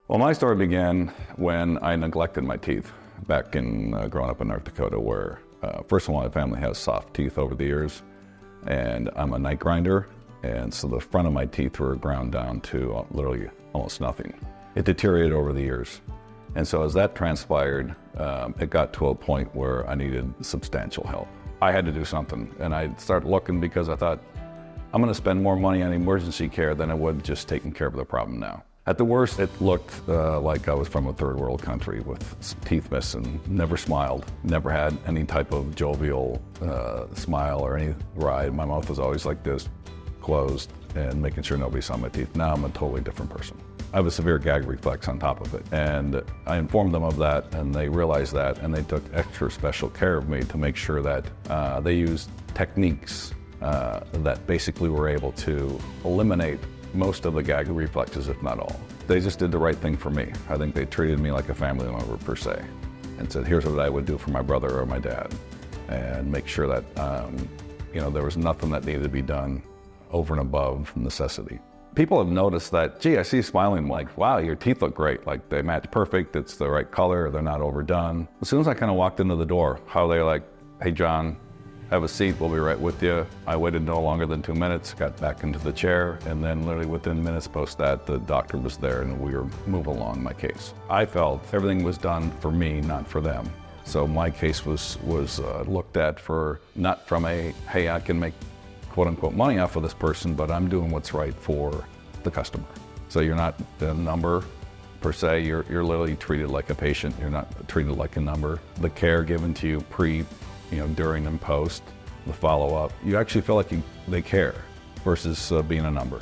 Well, my story began when I neglected my teeth back in growing up in North Dakota, where first of all, my family has soft teeth over the years, and I'm a night grinder, and so the front of my teeth were ground down to literally almost nothing. It deteriorated over the years, and so as that transpired, it got to a point where I needed substantial help. I had to do something, and I started looking because I thought, I'm going to spend more money on emergency care than I would just taking care of the problem now. At the worst, it looked like I was from a third world country with teeth missing, never smiled, never had any type of jovial smile or any ride. My mouth was always like this, closed, and making sure nobody saw my teeth. Now I'm a totally different person. I have a severe gag reflex on top of it, and I informed them of that, and they realized that, and they took extra special care of me to make sure that they used techniques that basically were able to eliminate most of the gag reflexes, if not all. They just did the right thing for me. I think they treated me like a family member per se, and said, here's what I would do for my brother or my dad, and make sure that there was nothing that needed to be done over and above necessity. People have noticed that, gee, I see you smiling, like, wow, your teeth look great, like they match perfect, it's the right color, they're not overdone. As soon as I kind of walked into the door, how they like, hey John, have a seat, we'll be right with you. I waited no longer than 2 minutes, got back into the chair, and then literally within minutes post that, the doctor was there and we were moving along my case. I felt everything was done for me, not for them. So my case was looked at for, not from a, hey, I can make quote unquote money off of this person, but I'm doing what's right for the customer. So you're not a number per se, you're literally treated like a patient, you're not treated like a number. The care given to you pre, during and post, the follow-up, you actually feel like they care versus being a number.